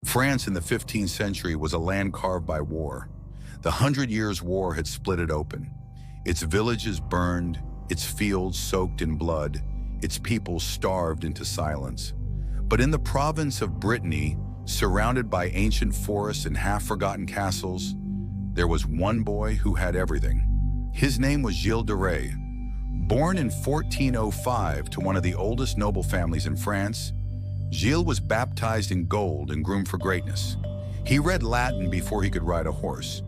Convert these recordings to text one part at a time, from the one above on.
France in the 15th century was a land carved by war. The 100 Years' War had split it open. Its villages burned, its fields soaked in blood, its people starved into silence. But in the province of Brittany, surrounded by ancient forests and half-forgotten castles, there was one boy who had everything. His name was Gilles de Rais. Born in 1405 to one of the oldest noble families in France, Gilles was baptized in gold and groomed for greatness. He read Latin before he could ride a horse.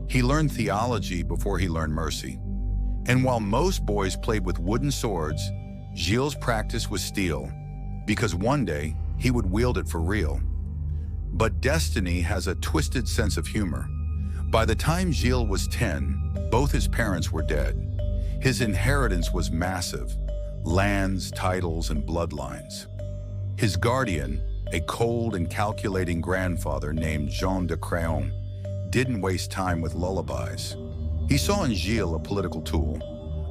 He learned theology before he learned mercy. And while most boys played with wooden swords, Gilles' practice was steel, because one day he would wield it for real. But destiny has a twisted sense of humor. By the time Gilles was 10, both his parents were dead. His inheritance was massive: lands, titles, and bloodlines. His guardian, a cold and calculating grandfather named Jean de Craon, didn't waste time with lullabies. He saw in Gilles a political tool,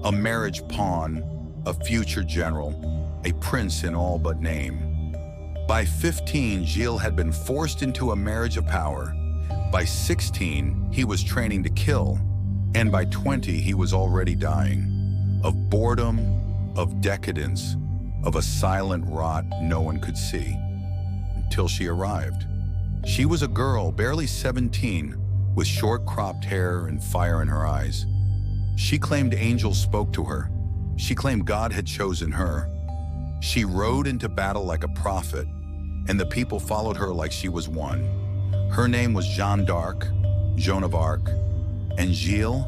a marriage pawn, a future general, a prince in all but name. By 15, Gilles had been forced into a marriage of power. By 16, he was training to kill, and by 20, he was already dying. Of boredom, of decadence, of a silent rot no one could see. Until she arrived. She was a girl, barely 17, with short cropped hair and fire in her eyes. She claimed angels spoke to her. She claimed God had chosen her. She rode into battle like a prophet, and the people followed her like she was one. Her name was Jeanne d'Arc, Joan of Arc, and Gilles,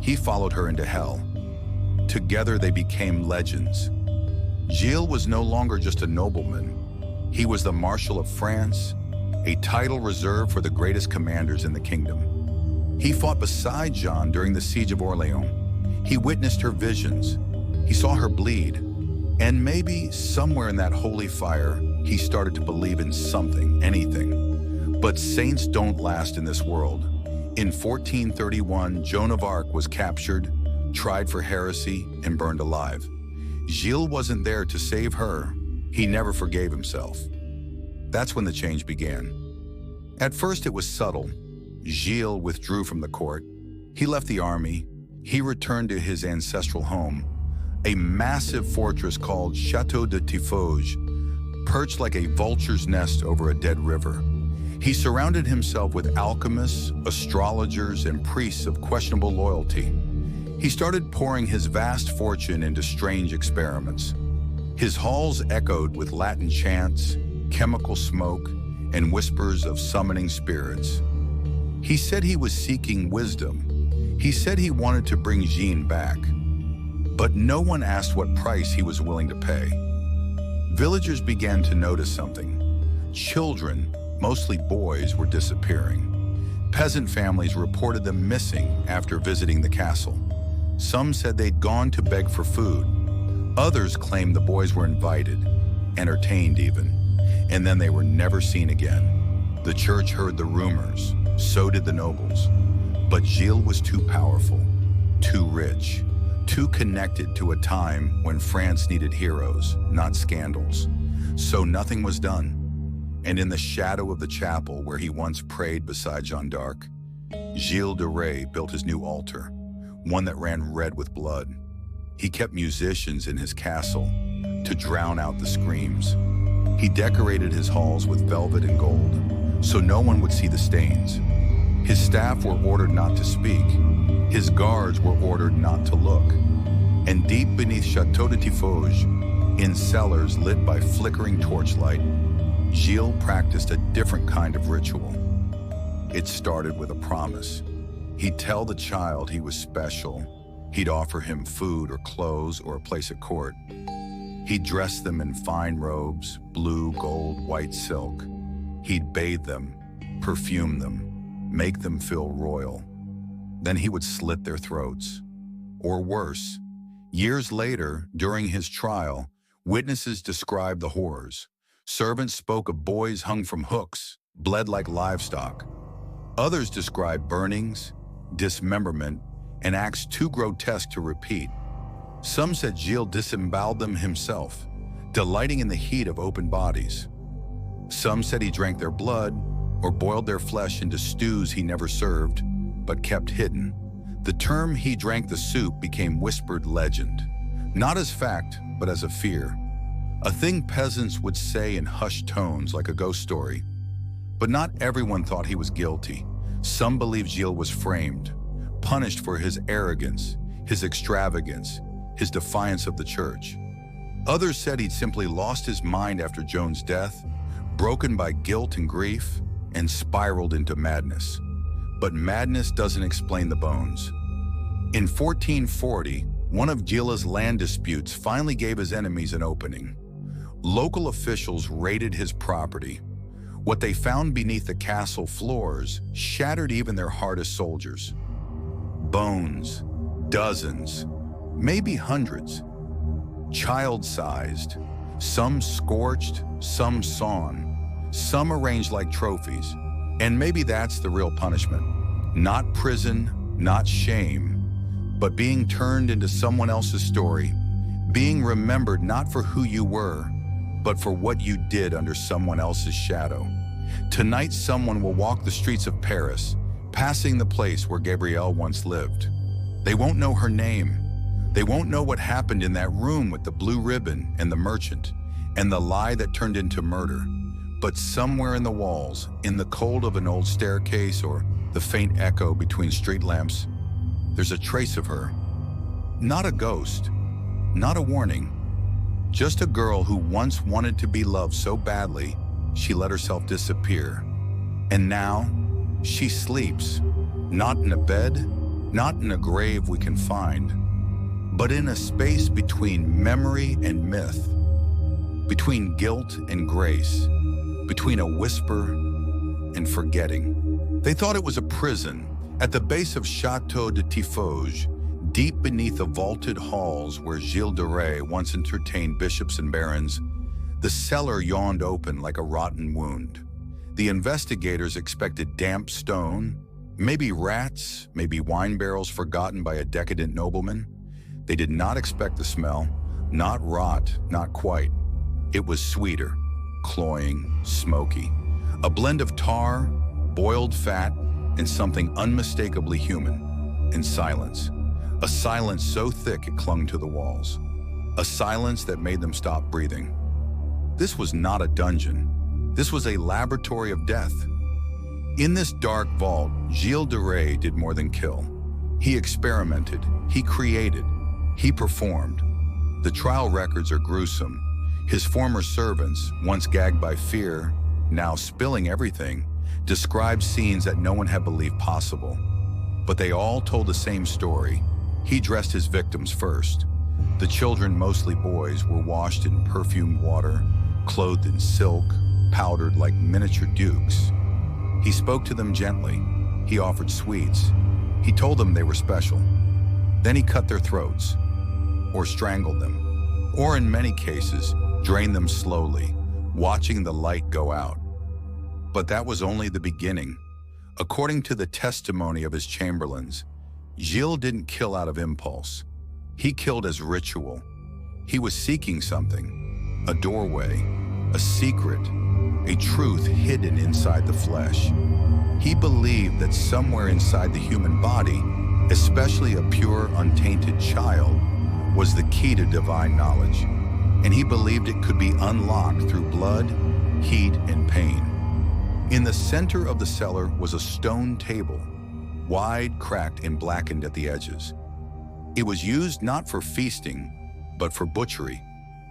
he followed her into hell. Together they became legends. Gilles was no longer just a nobleman. He was the Marshal of France, a title reserved for the greatest commanders in the kingdom. He fought beside Jeanne during the siege of Orleans. He witnessed her visions. He saw her bleed. And maybe somewhere in that holy fire, he started to believe in something, anything. But saints don't last in this world. In 1431, Joan of Arc was captured, tried for heresy, and burned alive. Gilles wasn't there to save her. He never forgave himself. That's when the change began. At first it was subtle. Gilles withdrew from the court. He left the army. He returned to his ancestral home, a massive fortress called Château de Tiffauges, perched like a vulture's nest over a dead river. He surrounded himself with alchemists, astrologers, and priests of questionable loyalty. He started pouring his vast fortune into strange experiments. His halls echoed with Latin chants, chemical smoke, and whispers of summoning spirits. He said he was seeking wisdom. He said he wanted to bring Jeanne back. But no one asked what price he was willing to pay. Villagers began to notice something. Children, mostly boys, were disappearing. Peasant families reported them missing after visiting the castle. Some said they'd gone to beg for food. Others claimed the boys were invited, entertained even, and then they were never seen again. The church heard the rumors, so did the nobles. But Gilles was too powerful, too rich, too connected to a time when France needed heroes, not scandals. So nothing was done. And in the shadow of the chapel where he once prayed beside Jeanne d'Arc, Gilles de Rais built his new altar, one that ran red with blood. He kept musicians in his castle to drown out the screams. He decorated his halls with velvet and gold, so no one would see the stains. His staff were ordered not to speak. His guards were ordered not to look. And deep beneath Château de Tiffauges, in cellars lit by flickering torchlight, Gilles practiced a different kind of ritual. It started with a promise. He'd tell the child he was special. He'd offer him food or clothes or a place at court. He'd dress them in fine robes, blue, gold, white silk. He'd bathe them, perfume them, make them feel royal. Then he would slit their throats. Or worse, years later, during his trial, witnesses described the horrors. Servants spoke of boys hung from hooks, bled like livestock. Others described burnings, dismemberment, and acts too grotesque to repeat. Some said Gilles disemboweled them himself, delighting in the heat of open bodies. Some said he drank their blood or boiled their flesh into stews he never served, but kept hidden. The term "he drank the soup" became whispered legend, not as fact, but as a fear. A thing peasants would say in hushed tones like a ghost story. But not everyone thought he was guilty. Some believed Gilles was framed, punished for his arrogance, his extravagance, his defiance of the church. Others said he'd simply lost his mind after Joan's death, broken by guilt and grief, and spiraled into madness. But madness doesn't explain the bones. In 1440, one of Gilles' land disputes finally gave his enemies an opening. Local officials raided his property. What they found beneath the castle floors shattered even their hardest soldiers. Bones, dozens, maybe hundreds, child-sized, some scorched, some sawn, some arranged like trophies. And maybe that's the real punishment. Not prison, not shame, but being turned into someone else's story, being remembered not for who you were, but for what you did under someone else's shadow. Tonight, someone will walk the streets of Paris, passing the place where Gabrielle once lived. They won't know her name. They won't know what happened in that room with the blue ribbon and the merchant, and the lie that turned into murder. But somewhere in the walls, in the cold of an old staircase or the faint echo between street lamps, there's a trace of her. Not a ghost, not a warning, just a girl who once wanted to be loved so badly, she let herself disappear. And now, she sleeps, not in a bed, not in a grave we can find, but in a space between memory and myth, between guilt and grace, between a whisper and forgetting. They thought it was a prison at the base of Château de Tiffauges, deep beneath the vaulted halls where Gilles de Rais once entertained bishops and barons. The cellar yawned open like a rotten wound. The investigators expected damp stone, maybe rats, maybe wine barrels forgotten by a decadent nobleman. They did not expect the smell, not rot, not quite. It was sweeter, cloying, smoky. A blend of tar, boiled fat, and something unmistakably human, and silence. A silence so thick it clung to the walls. A silence that made them stop breathing. This was not a dungeon. This was a laboratory of death. In this dark vault, Gilles de Rais did more than kill. He experimented, he created, he performed. The trial records are gruesome. His former servants, once gagged by fear, now spilling everything, described scenes that no one had believed possible. But they all told the same story. He dressed his victims first. The children, mostly boys, were washed in perfumed water, clothed in silk, powdered like miniature dukes. He spoke to them gently. He offered sweets. He told them they were special. Then he cut their throats, or strangled them, or in many cases, drained them slowly, watching the light go out. But that was only the beginning. According to the testimony of his chamberlains, Gilles didn't kill out of impulse. He killed as ritual. He was seeking something, a doorway, a secret, a truth hidden inside the flesh. He believed that somewhere inside the human body, especially a pure, untainted child, was the key to divine knowledge. And he believed it could be unlocked through blood, heat, and pain. In the center of the cellar was a stone table, wide, cracked, and blackened at the edges. It was used not for feasting, but for butchery.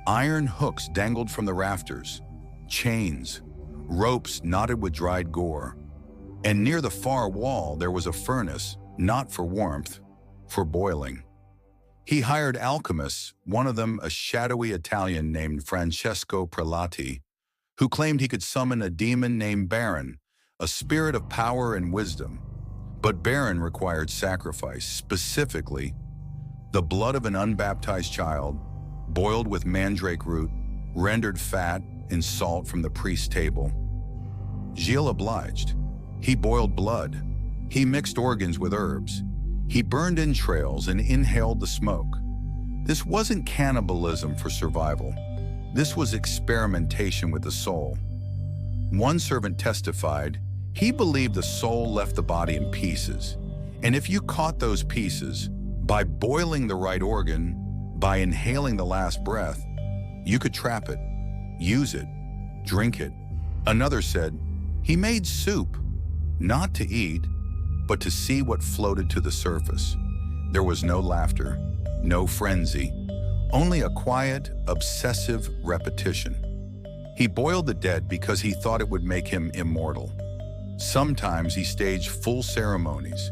Iron hooks dangled from the rafters, chains, ropes knotted with dried gore. And near the far wall there was a furnace, not for warmth, for boiling. He hired alchemists, one of them a shadowy Italian named Francesco Prelati, who claimed he could summon a demon named Baron, a spirit of power and wisdom. But Baron required sacrifice, specifically the blood of an unbaptized child, boiled with mandrake root, rendered fat and salt from the priest's table. Gilles obliged. He boiled blood. He mixed organs with herbs. He burned entrails and inhaled the smoke. This wasn't cannibalism for survival. This was experimentation with the soul. One servant testified, he believed the soul left the body in pieces, and if you caught those pieces, by boiling the right organ, by inhaling the last breath, you could trap it, use it, drink it. Another said, he made soup, not to eat, but to see what floated to the surface. There was no laughter, no frenzy, only a quiet, obsessive repetition. He boiled the dead because he thought it would make him immortal. Sometimes he staged full ceremonies.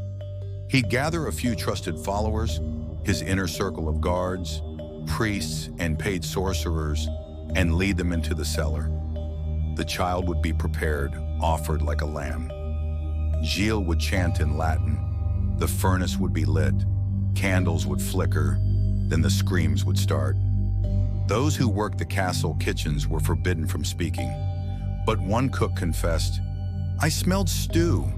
He'd gather a few trusted followers, his inner circle of guards, priests, and paid sorcerers, and lead them into the cellar. The child would be prepared, offered like a lamb. Gilles would chant in Latin. The furnace would be lit. Candles would flicker. Then the screams would start. Those who worked the castle kitchens were forbidden from speaking. But one cook confessed, I smelled stew,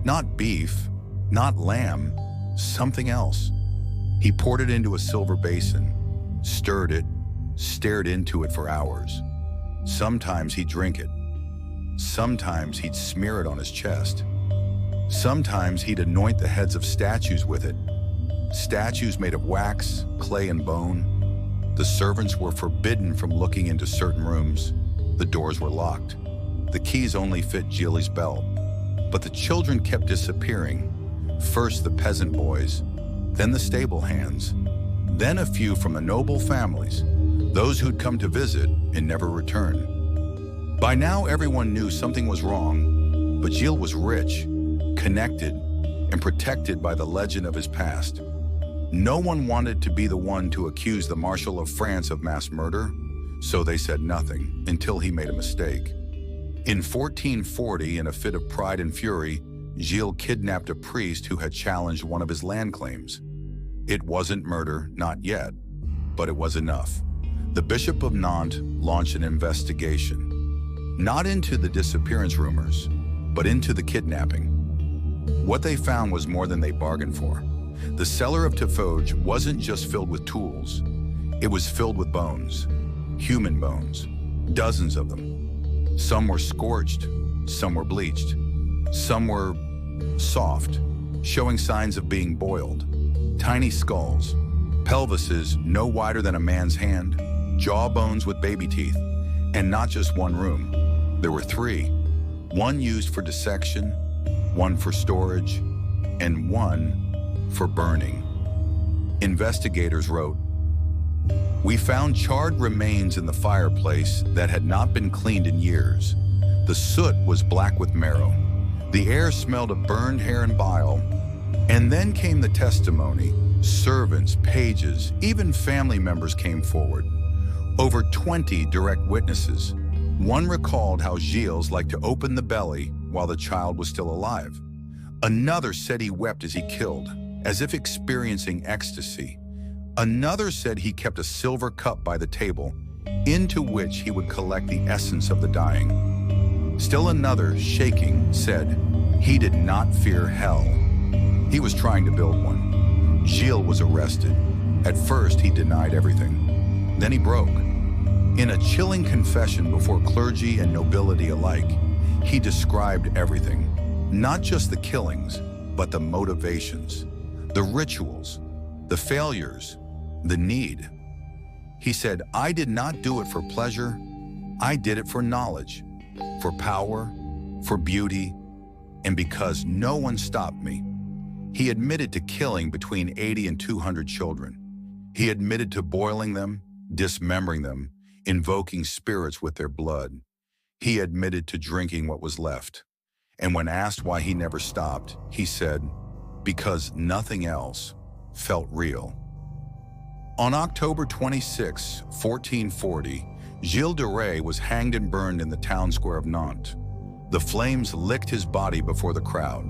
not beef, not lamb, something else. He poured it into a silver basin, stirred it, stared into it for hours. Sometimes he'd drink it. Sometimes he'd smear it on his chest. Sometimes he'd anoint the heads of statues with it. Statues made of wax, clay, and bone. The servants were forbidden from looking into certain rooms. The doors were locked. The keys only fit Gilles' belt. But the children kept disappearing. First the peasant boys, then the stable hands, then a few from the noble families, those who'd come to visit and never return. By now everyone knew something was wrong, but Gilles was rich, connected, and protected by the legend of his past. No one wanted to be the one to accuse the Marshal of France of mass murder, so they said nothing until he made a mistake. In 1440, in a fit of pride and fury, Gilles kidnapped a priest who had challenged one of his land claims. It wasn't murder, not yet, but it was enough. The Bishop of Nantes launched an investigation, not into the disappearance rumors, but into the kidnapping. What they found was more than they bargained for. The cellar of Tiffauges wasn't just filled with tools. It was filled with bones, human bones, dozens of them. Some were scorched, some were bleached, some were soft, showing signs of being boiled. Tiny skulls, pelvises no wider than a man's hand, jawbones with baby teeth, and not just one room. There were three, one used for dissection, one for storage, and one for burning. Investigators wrote, "We found charred remains in the fireplace that had not been cleaned in years. The soot was black with marrow. The air smelled of burned hair and bile. And then came the testimony. Servants, pages, even family members came forward. Over 20 direct witnesses. One recalled how Gilles liked to open the belly while the child was still alive. Another said he wept as he killed, as if experiencing ecstasy. Another said he kept a silver cup by the table, into which he would collect the essence of the dying. Still another, shaking, said he did not fear hell. He was trying to build one. Gilles was arrested. At first, he denied everything. Then he broke. In a chilling confession before clergy and nobility alike, he described everything, not just the killings, but the motivations, the rituals, the failures, the need. He said, I did not do it for pleasure. I did it for knowledge, for power, for beauty, and because no one stopped me. He admitted to killing between 80 and 200 children. He admitted to boiling them, dismembering them, invoking spirits with their blood. He admitted to drinking what was left. And when asked why he never stopped, he said, because nothing else felt real. On October 26, 1440, Gilles de Rais was hanged and burned in the town square of Nantes. The flames licked his body before the crowd.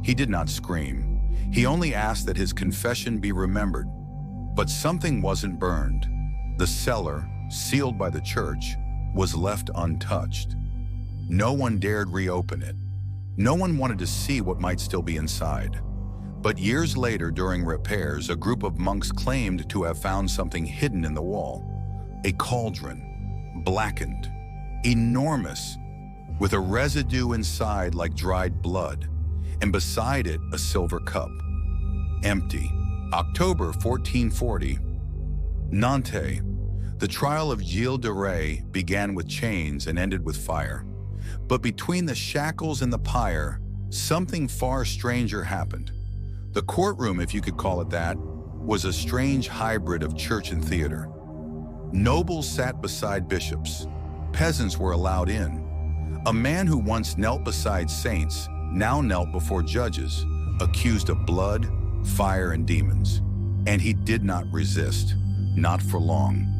He did not scream. He only asked that his confession be remembered. But something wasn't burned. The cellar, sealed by the church, was left untouched. No one dared reopen it. No one wanted to see what might still be inside. But years later, during repairs, a group of monks claimed to have found something hidden in the wall. A cauldron, blackened, enormous, with a residue inside like dried blood, and beside it a silver cup. Empty. October 1440. Nantes. The trial of Gilles de Rais began with chains and ended with fire. But between the shackles and the pyre, something far stranger happened. The courtroom, if you could call it that, was a strange hybrid of church and theater. Nobles sat beside bishops. Peasants were allowed in. A man who once knelt beside saints now knelt before judges, accused of blood, fire, and demons. And he did not resist, not for long.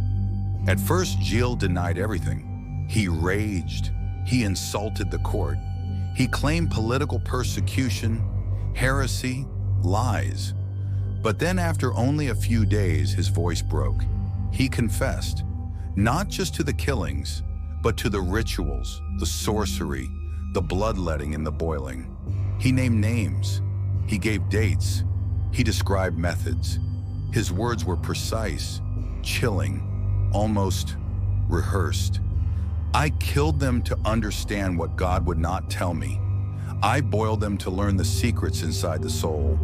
At first, Gilles denied everything. He raged. He insulted the court. He claimed political persecution, heresy, lies. But then after only a few days, his voice broke. He confessed, not just to the killings, but to the rituals, the sorcery, the bloodletting and the boiling. He named names. He gave dates. He described methods. His words were precise, chilling, almost rehearsed. I killed them to understand what God would not tell me. I boiled them to learn the secrets inside the soul.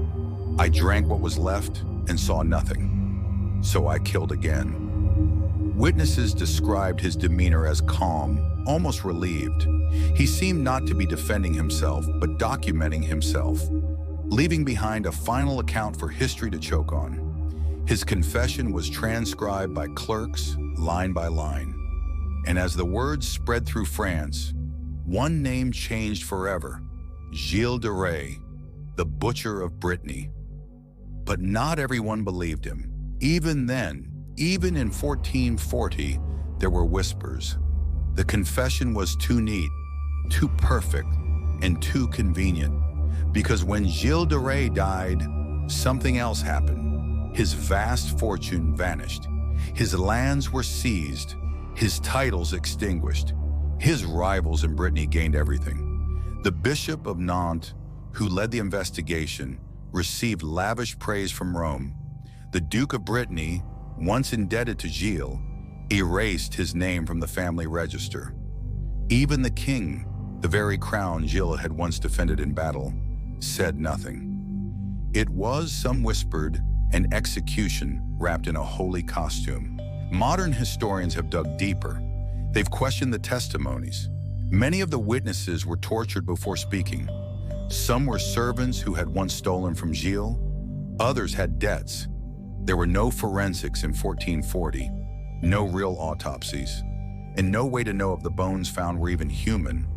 I drank what was left and saw nothing. So I killed again. Witnesses described his demeanor as calm, almost relieved. He seemed not to be defending himself, but documenting himself, leaving behind a final account for history to choke on. His confession was transcribed by clerks, line by line. And as the words spread through France, one name changed forever: Gilles de Rais, the butcher of Brittany. But not everyone believed him. Even then, even in 1440, there were whispers. The confession was too neat, too perfect, and too convenient. Because when Gilles de Rais died, something else happened. His vast fortune vanished. His lands were seized. His titles extinguished. His rivals in Brittany gained everything. The Bishop of Nantes, who led the investigation, received lavish praise from Rome. The Duke of Brittany, once indebted to Gilles, erased his name from the family register. Even the king, the very crown Gilles had once defended in battle, said nothing. It was, some whispered, an execution wrapped in a holy costume. Modern historians have dug deeper. They've questioned the testimonies. Many of the witnesses were tortured before speaking. Some were servants who had once stolen from Gilles. Others had debts. There were no forensics in 1440, no real autopsies, and no way to know if the bones found were even human,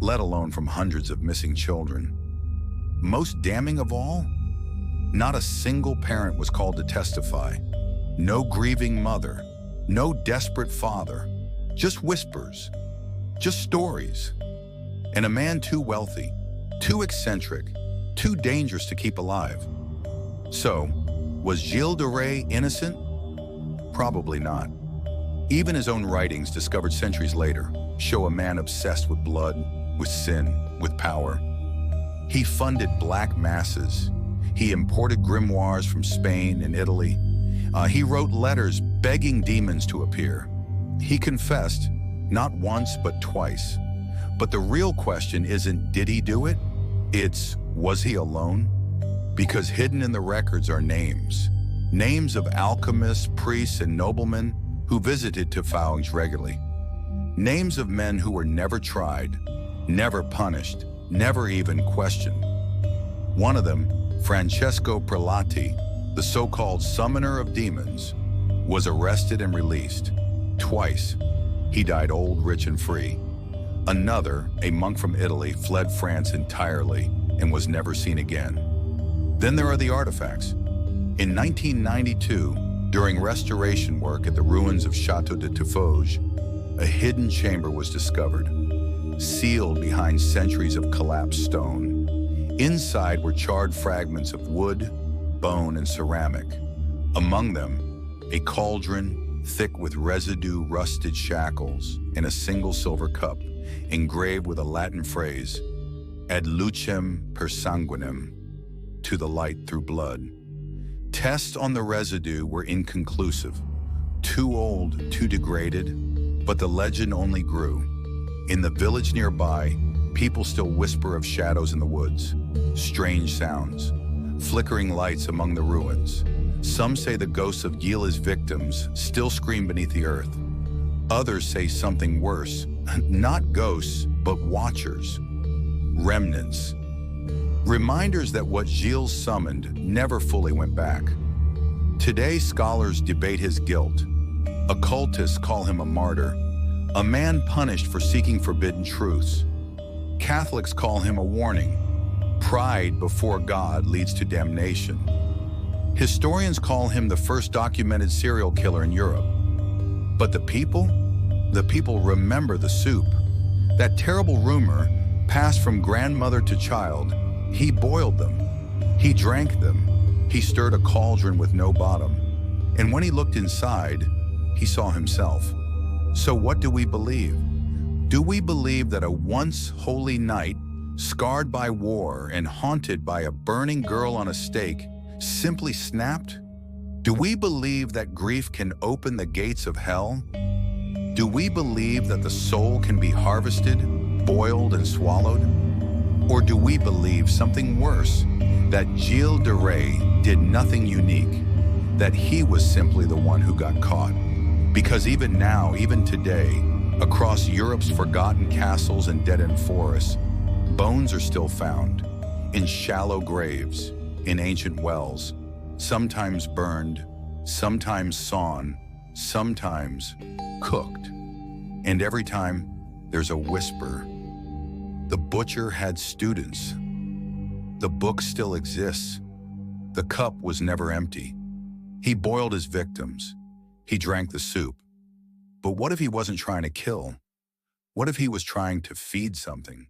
let alone from hundreds of missing children. Most damning of all, not a single parent was called to testify. No grieving mother, no desperate father, just whispers, just stories. And a man too wealthy, too eccentric, too dangerous to keep alive. So, was Gilles de Rais innocent? Probably not. Even his own writings, discovered centuries later, show a man obsessed with blood, with sin, with power. He funded black masses. He imported grimoires from Spain and Italy. He wrote letters begging demons to appear. He confessed, not once but twice. But the real question isn't, did he do it? It's, was he alone? Because hidden in the records are names. Names of alchemists, priests, and noblemen who visited Tafaougs regularly. Names of men who were never tried, never punished, never even questioned. One of them, Francesco Prelati, the so-called summoner of demons, was arrested and released. Twice. He died old, rich, and free. Another, a monk from Italy, fled France entirely and was never seen again. Then there are the artifacts. In 1992, during restoration work at the ruins of Château de Tafaougs, a hidden chamber was discovered, sealed behind centuries of collapsed stone. Inside were charred fragments of wood, bone, and ceramic. Among them, a cauldron thick with residue rusted shackles and a single silver cup, engraved with a Latin phrase, ad lucem per sanguinem, to the light through blood. Tests on the residue were inconclusive. Too old, too degraded, but the legend only grew. In the village nearby, people still whisper of shadows in the woods, strange sounds, flickering lights among the ruins. Some say the ghosts of Gilles' victims still scream beneath the earth. Others say something worse, not ghosts, but watchers, remnants. Reminders that what Gilles summoned never fully went back. Today, scholars debate his guilt. Occultists call him a martyr, a man punished for seeking forbidden truths. Catholics call him a warning. Pride before God leads to damnation. Historians call him the first documented serial killer in Europe. But the people remember the soup. That terrible rumor passed from grandmother to child. He boiled them. He drank them. He stirred a cauldron with no bottom. And when he looked inside, he saw himself. So what do we believe? Do we believe that a once holy night, scarred by war and haunted by a burning girl on a stake, simply snapped? Do we believe that grief can open the gates of hell? Do we believe that the soul can be harvested, boiled, and swallowed? Or do we believe something worse, that Gilles de Rais did nothing unique, that he was simply the one who got caught? Because even now, even today, across Europe's forgotten castles and dead-end forests, bones are still found, in shallow graves, in ancient wells, sometimes burned, sometimes sawn, sometimes cooked. And every time, there's a whisper. The butcher had students. The book still exists. The cup was never empty. He boiled his victims. He drank the soup. But what if he wasn't trying to kill? What if he was trying to feed something?